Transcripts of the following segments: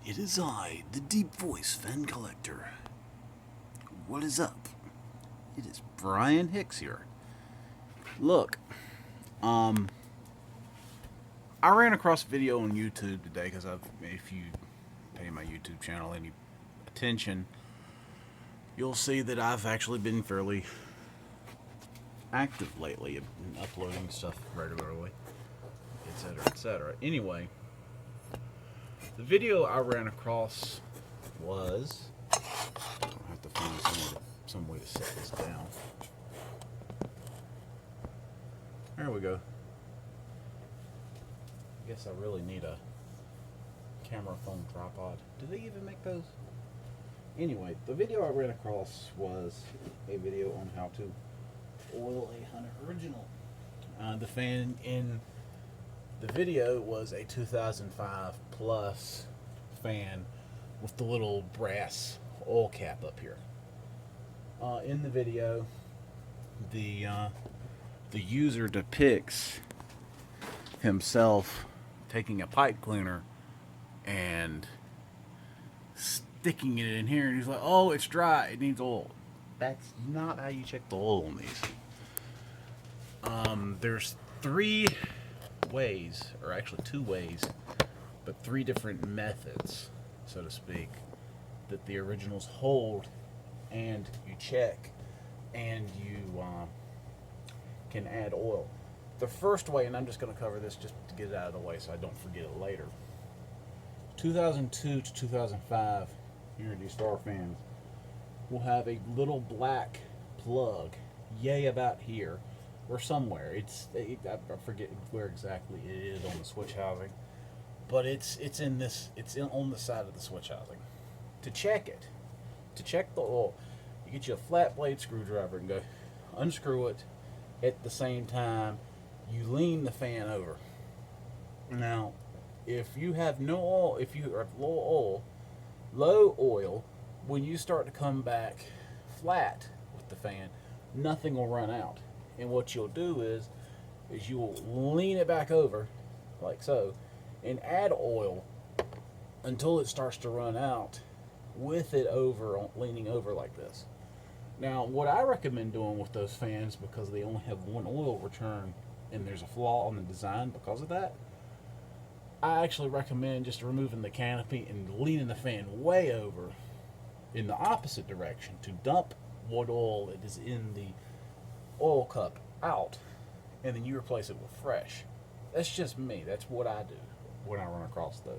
It is I, the Deep Voice Fan Collector. What is up? It is Brian Hicks here. Look, um, I ran across a video on YouTube today because if you pay my YouTube channel any attention, you'll see that I've actually been fairly active lately in uploading stuff regularly, etc., etc. Anyway, the video I ran across was. I'll have to find some way to set this down. There we go. I guess I really need a camera phone tripod. Do they even make those? Anyway, the video I ran across was a video on how to oil a Hunter original. The fan in the video was a 2005 plus fan with the little brass oil cap up here. In the video, the user depicts himself taking a pipe cleaner and sticking it in here, and he's like, "Oh, it's dry. It needs oil." That's not how you check the oil on these. There's three ways, or actually two ways, but three different methods, so to speak, that the originals hold and you check and you can add oil. The first way, and I'm just going to cover this just to get it out of the way so I don't forget it later. 2002 to 2005 Unity Star fans will have a little black plug, yay about here or somewhere. I forget where exactly it is on the switch housing, but it's on the side of the switch housing. To check it, to check the oil, you get you a flat blade screwdriver and go unscrew it. At the same time, you lean the fan over. Now, if you have no oil, if you have low oil, when you start to come back flat with the fan, nothing will run out. And what you'll do is you'll lean it back over, like so, and add oil until it starts to run out with it leaning over like this. Now, what I recommend doing with those fans, because they only have one oil return and there's a flaw on the design because of that, I actually recommend just removing the canopy and leaning the fan way over in the opposite direction to dump what oil it is in the oil cup out, and then you replace it with fresh. That's just me. That's what I do when I run across those.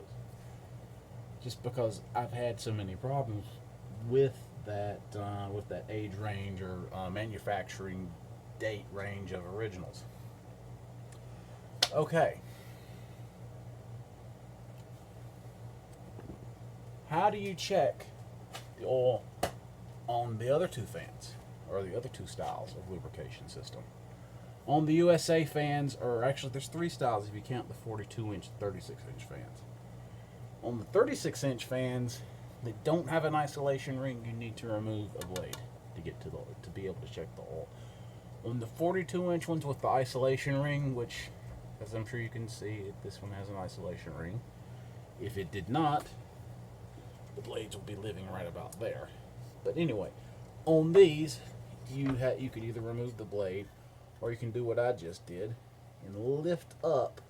Just because I've had so many problems with that age range or manufacturing date range of originals. Okay. How do you check the oil on the other two fans, or the other two styles of lubrication system? On the USA fans, or actually there's three styles if you count the 42-inch, 36-inch fans. On the 36-inch fans that don't have an isolation ring, you need to remove a blade to be able to check the oil. On the 42-inch ones with the isolation ring, which, as I'm sure you can see, this one has an isolation ring. If it did not, the blades will be living right about there. But anyway, on these, you could either remove the blade, or you can do what I just did and lift up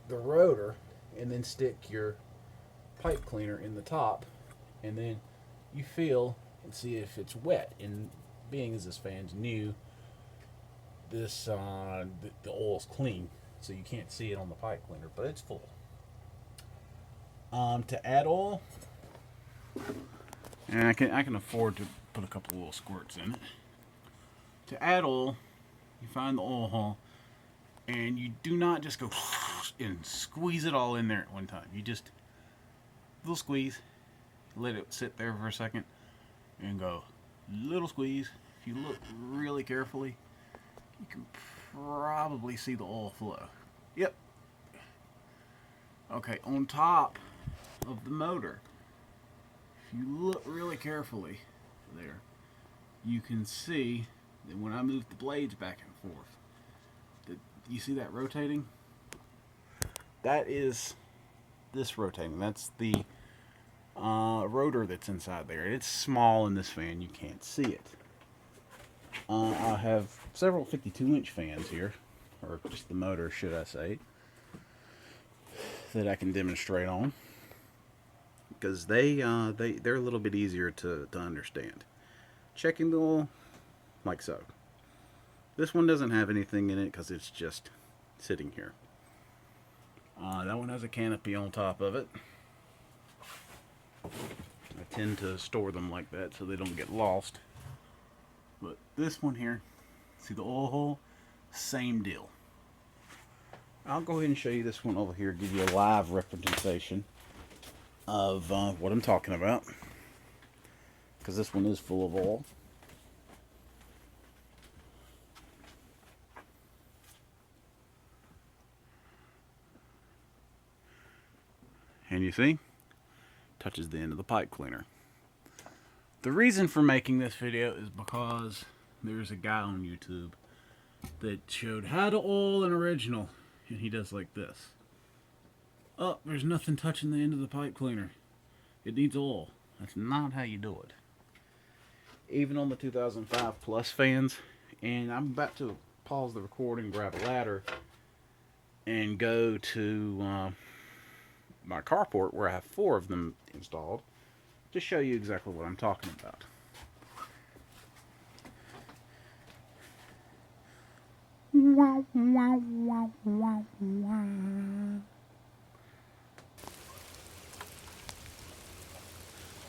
the rotor and then stick your pipe cleaner in the top, and then you feel and see if it's wet. And being as this fan's new, the oil's clean, so you can't see it on the pipe cleaner, but it's full. To add oil, and I can afford to put a couple little squirts in it. To add oil, you find the oil hole, and you do not just go and squeeze it all in there at one time. You just little squeeze, let it sit there for a second, and go little squeeze. If you look really carefully, you can probably see the oil flow. Yep. Okay, on top of the motor, if you look really carefully there, you can see that when I move the blades back and forth, that you see that rotating? That is this rotating. That's the rotor that's inside there. It's small in this fan. You can't see it. I have several 52-inch fans here, or just the motor, should I say, that I can demonstrate on, because they're a little bit easier to understand. Checking the oil, like so. This one doesn't have anything in it because it's just sitting here. That one has a canopy on top of it. I tend to store them like that so they don't get lost. But this one here, see the oil hole? Same deal. I'll go ahead and show you this one over here, give you a live representation of what I'm talking about, because this one is full of oil. And you see, touches the end of the pipe cleaner. The reason for making this video is because there's a guy on YouTube that showed how to oil an original, and he does like this. Oh, there's nothing touching the end of the pipe cleaner. It needs oil. That's not how you do it. Even on the 2005 Plus fans, and I'm about to pause the recording, grab a ladder, and go to my carport where I have 4 of them installed to show you exactly what I'm talking about.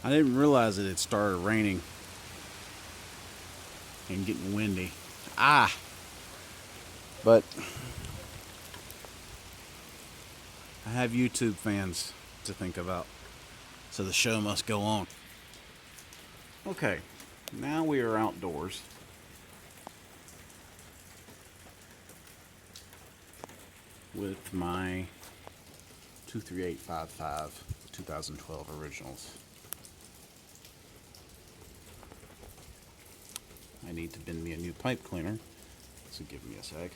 I didn't realize that it started raining and getting windy. But I have YouTube fans to think about, so the show must go on. Okay, now we are outdoors. With my 23855 2012 originals. I need to bend me a new pipe cleaner, so give me a sec.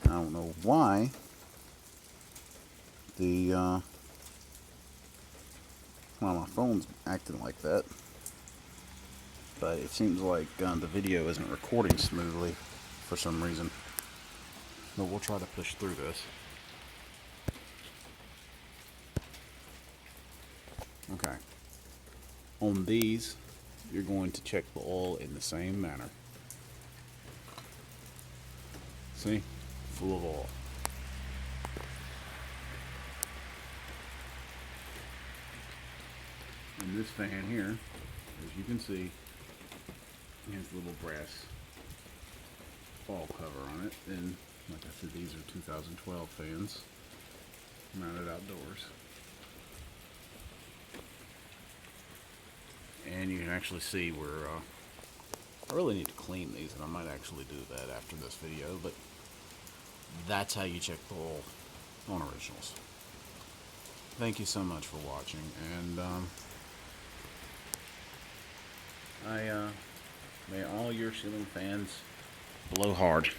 I don't know why my phone's acting like that, but it seems like the video isn't recording smoothly for some reason. But we'll try to push through this. Okay. On these, you're going to check the oil in the same manner. See? Full of oil. And this fan here, as you can see, has a little brass ball cover on it. And like I said, these are 2012 fans mounted outdoors. And you can actually see where I really need to clean these, and I might actually do that after this video, but that's how you check the oil on originals. Thank you so much for watching, and may all your ceiling fans blow hard.